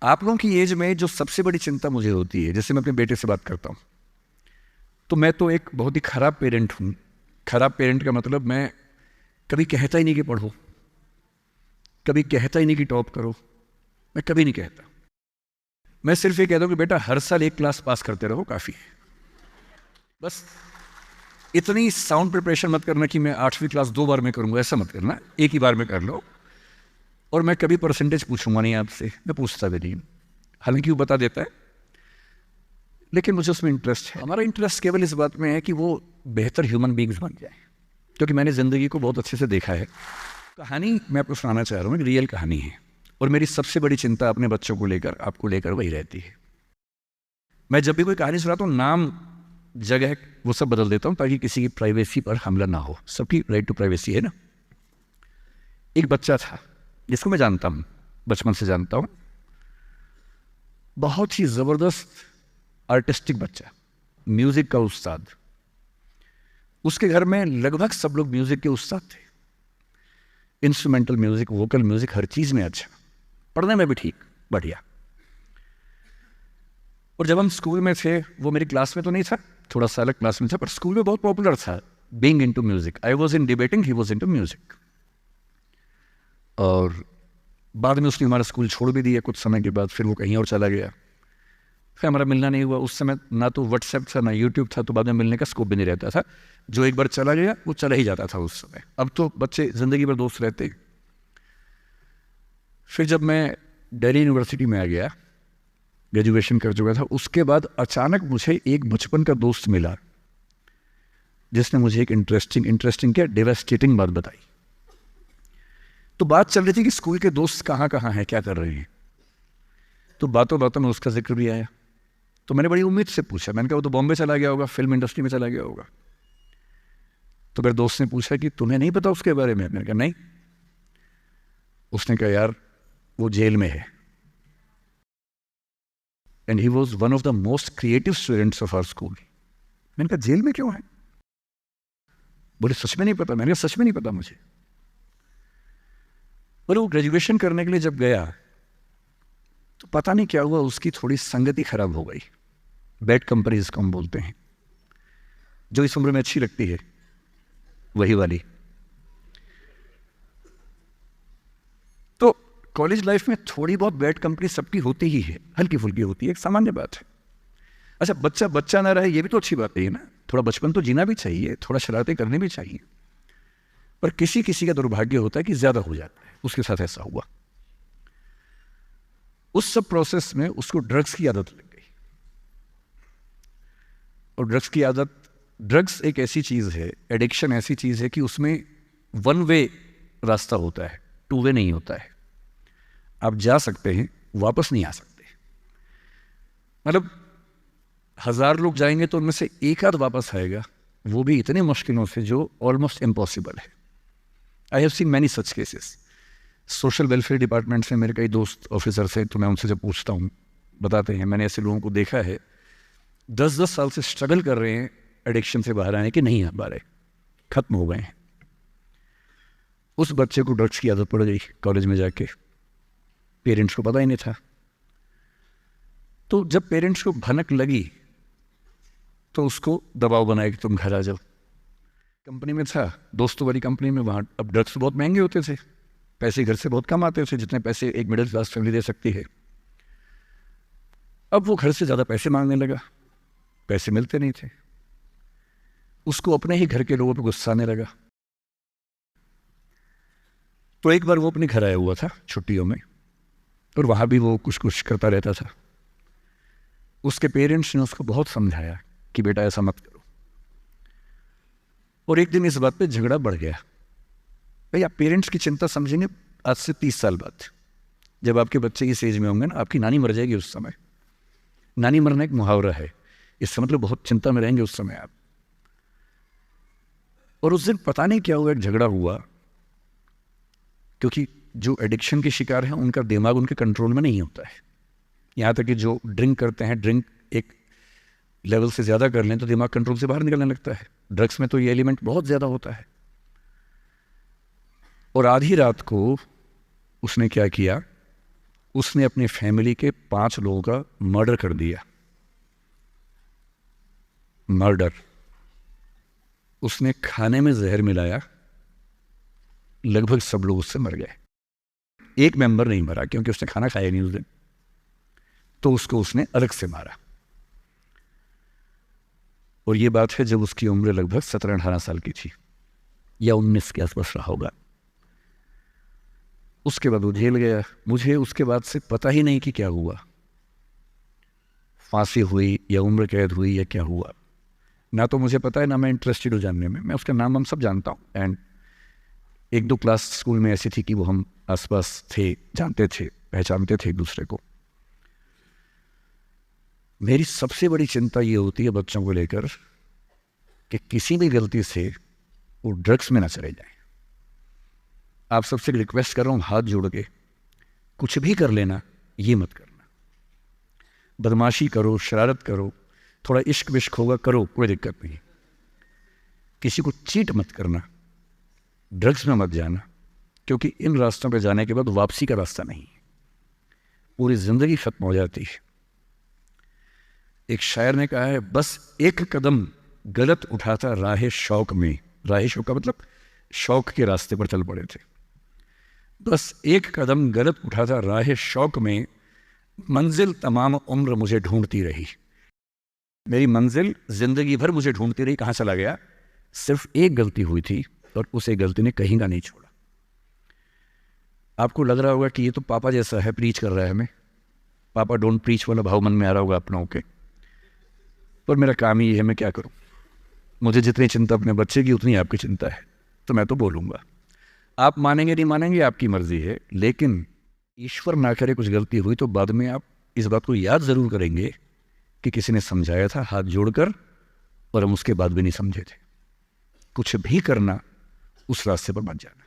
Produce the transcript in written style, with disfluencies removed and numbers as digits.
आप लोगों की एज में जो सबसे बड़ी चिंता मुझे होती है, जैसे मैं अपने बेटे से बात करता हूँ, तो मैं तो एक बहुत ही खराब पेरेंट हूँ। खराब पेरेंट का मतलब मैं कभी कहता ही नहीं कि पढ़ो, कभी कहता ही नहीं कि टॉप करो, मैं कभी नहीं कहता। मैं सिर्फ ये कहता हूँ कि बेटा हर साल एक क्लास पास करते रहो, काफ़ी है। बस इतनी साउंड प्रिपरेशन मत करना कि मैं 8वीं क्लास 2 बार में करूँगा, ऐसा मत करना, एक ही बार में कर लो। और मैं कभी परसेंटेज पूछूंगा नहीं आपसे, मैं पूछता भी नहीं, हालांकि वो बता देता है, लेकिन मुझे उसमें इंटरेस्ट है। हमारा इंटरेस्ट केवल इस बात में है कि वो बेहतर ह्यूमन बींग्स बन जाए, क्योंकि मैंने ज़िंदगी को बहुत अच्छे से देखा है। कहानी मैं आपको सुनाना चाह रहा हूँ, एक रियल कहानी है, और मेरी सबसे बड़ी चिंता अपने बच्चों को लेकर, आपको लेकर वही रहती है। मैं जब भी कोई कहानी सुनाता हूँ, नाम, जगह, वो सब बदल देता हूँ ताकि किसी की प्राइवेसी पर हमला ना हो। सबकी राइट टू प्राइवेसी है ना। एक बच्चा था जिसको मैं जानता हूँ, बचपन से जानता हूँ, बहुत ही ज़बरदस्त आर्टिस्टिक बच्चा, म्यूज़िक का उस्ताद। उसके घर में लगभग सब लोग म्यूज़िक के उस्ताद थे, इंस्ट्रूमेंटल म्यूज़िक, वोकल म्यूज़िक, हर चीज़ में अच्छा, पढ़ने में भी ठीक, बढ़िया। और जब हम स्कूल में थे, वो मेरी क्लास में तो नहीं था, थोड़ा सा अलग क्लास में था, पर स्कूल में बहुत पॉपुलर था, being into music. I was in debating, he was into music. और बाद में उसने हमारा स्कूल छोड़ भी दिया कुछ समय के बाद, फिर वो कहीं और चला गया, फिर हमारा मिलना नहीं हुआ। उस समय ना तो व्हाट्सएप था ना यूट्यूब था, तो बाद में मिलने का स्कोप भी नहीं रहता था। जो एक बार चला गया वो चला ही जाता था उस समय। अब तो बच्चे ज़िंदगी भर दोस्त रहते। फिर जब मैं दिल्ली यूनिवर्सिटी में आ गया, ग्रेजुएशन कर चुका था, उसके बाद अचानक मुझे एक बचपन का दोस्त मिला जिसने मुझे एक इंटरेस्टिंग क्या, डेवास्टेटिंग बात बताई। तो बात चल रही थी कि स्कूल के दोस्त कहाँ कहाँ हैं, क्या कर रहे हैं, तो बातों बातों में उसका जिक्र भी आया। तो मैंने बड़ी उम्मीद से पूछा, मैंने कहा वो तो बॉम्बे चला गया होगा, फिल्म इंडस्ट्री में चला गया होगा। तो मेरे दोस्त ने पूछा कि तुम्हें नहीं पता उसके बारे में? मैंने कहा नहीं। उसने कहा यार वो जेल में है, and he was one of the most creative students of our school. मैंने कहा जेल में क्यों है? बोले सच में नहीं पता। मैंने कहा सच में नहीं पता मुझे। बोले वो ग्रेजुएशन करने के लिए जब गया तो पता नहीं क्या हुआ, उसकी थोड़ी संगति खराब हो गई। बैड कंपनी जिसको हम बोलते हैं, जो इस उम्र में अच्छी लगती है, वही वाली। तो कॉलेज लाइफ में थोड़ी बहुत बैड कंपनी सबकी होती ही है, हल्की फुल्की होती है, एक सामान्य बात है। अच्छा, बच्चा बच्चा ना रहे ये भी तो अच्छी बात है ना, थोड़ा बचपन तो जीना भी चाहिए, थोड़ा शरारतें करनी भी चाहिए। पर किसी किसी का दुर्भाग्य होता है कि ज्यादा हो जाता है, उसके साथ ऐसा हुआ। उस सब प्रोसेस में उसको ड्रग्स की आदत लग गई। और ड्रग्स की आदत, ड्रग्स एक ऐसी चीज़ है, एडिक्शन ऐसी चीज़ है कि उसमें वन वे रास्ता होता है, टू वे नहीं होता है। आप जा सकते हैं, वापस नहीं आ सकते। मतलब 1000 लोग जाएंगे तो उनमें से एक आध वापस आएगा, वो भी इतने मुश्किलों से जो ऑलमोस्ट इम्पॉसिबल है। I have seen many such cases. Social welfare department से मेरे कई दोस्त ऑफिसर से, तो मैं उनसे जब पूछता हूँ, बताते हैं मैंने ऐसे लोगों को देखा है 10-10 साल से स्ट्रगल कर रहे हैं एडिक्शन से बाहर आने के, नहीं आ पा रहे, खत्म हो गए हैं। उस बच्चे को ड्रग्स की आदत पड़ गई कॉलेज में जाके, पेरेंट्स को पता ही नहीं था। तो जब पेरेंट्स को भनक लगी तो उसको दबाव बनाया कि तुम घर आ जाओ। कंपनी में था, दोस्तों वाली कंपनी में, वहाँ अब ड्रग्स बहुत महंगे होते थे, पैसे घर से बहुत कम आते थे, जितने पैसे एक मिडिल क्लास फैमिली दे सकती है। अब वो घर से ज़्यादा पैसे मांगने लगा, पैसे मिलते नहीं थे, उसको अपने ही घर के लोगों पर गुस्सा आने लगा। तो एक बार वो अपने घर आया हुआ था छुट्टियों में, और वहाँ भी वो कुछ कुछ करता रहता था। उसके पेरेंट्स ने उसको बहुत समझाया कि बेटा ऐसा मत करो, और एक दिन इस बात पे झगड़ा बढ़ गया। भाई आप पेरेंट्स की चिंता समझेंगे आज से 30 साल बाद, जब आपके बच्चे इस एज में होंगे ना, आपकी नानी मर जाएगी उस समय। नानी मरना एक मुहावरा है, इससे मतलब बहुत चिंता में रहेंगे उस समय आप। और उस दिन पता नहीं क्या हुआ, एक झगड़ा हुआ, क्योंकि जो एडिक्शन के शिकार हैं उनका दिमाग उनके कंट्रोल में नहीं होता है। यहाँ तक कि जो ड्रिंक करते हैं, ड्रिंक एक लेवल से ज़्यादा कर लें तो दिमाग कंट्रोल से बाहर निकलने लगता है। ड्रग्स में तो ये एलिमेंट बहुत ज़्यादा होता है। और आधी रात को उसने क्या किया, उसने अपनी फैमिली के 5 लोगों का मर्डर कर दिया। मर्डर। उसने खाने में जहर मिलाया, लगभग सब लोग उससे मर गए। एक मेंबर नहीं मरा क्योंकि उसने खाना खाया नहीं उस दिन, तो उसको उसने अलग से मारा। और ये बात है जब उसकी उम्र लगभग 17-18 साल की थी, या 19 के आसपास रहा होगा। उसके बाद वो जेल गया। मुझे उसके बाद से पता ही नहीं कि क्या हुआ, फांसी हुई या उम्र कैद हुई या क्या हुआ, ना तो मुझे पता है ना मैं इंटरेस्टेड हूँ जानने में। मैं उसका नाम हम सब जानता हूँ, एंड 1-2 क्लास स्कूल में ऐसी थी कि वो हम आसपास थे, जानते थे, पहचानते थे एक दूसरे को। मेरी सबसे बड़ी चिंता ये होती है बच्चों को लेकर कि किसी भी गलती से वो ड्रग्स में ना चले जाए। आप सबसे रिक्वेस्ट कर रहा हूँ हाथ जोड़ के, कुछ भी कर लेना, ये मत करना। बदमाशी करो, शरारत करो, थोड़ा इश्क विश्क होगा करो, कोई दिक्कत नहीं। किसी को चीट मत करना, ड्रग्स में मत जाना, क्योंकि इन रास्तों पे जाने के बाद वापसी का रास्ता नहीं है, पूरी ज़िंदगी ख़त्म हो जाती है। एक शायर ने कहा है, बस एक कदम गलत उठाता राह शौक में, राह शौक का मतलब शौक के रास्ते पर चल पड़े थे। बस एक कदम गलत उठाता राह शौक में, मंजिल तमाम उम्र मुझे ढूंढती रही। मेरी मंजिल जिंदगी भर मुझे ढूंढती रही, कहाँ चला गया? सिर्फ एक गलती हुई थी और उस एक गलती ने कहीं का नहीं छोड़ा। आपको लग रहा होगा कि ये तो पापा जैसा है, प्रीच कर रहा है हमें। पापा डोंट प्रीच वाला भाव मन में आ रहा होगा अपनों के, पर मेरा काम ही है, मैं क्या करूं। मुझे जितनी चिंता अपने बच्चे की उतनी आपकी चिंता है, तो मैं तो बोलूँगा। आप मानेंगे नहीं मानेंगे आपकी मर्जी है, लेकिन ईश्वर ना करे कुछ गलती हुई तो बाद में आप इस बात को याद ज़रूर करेंगे कि किसी ने समझाया था हाथ जोड़कर, और हम उसके बाद भी नहीं समझे थे। कुछ भी करना, उस रास्ते पर मत जाना।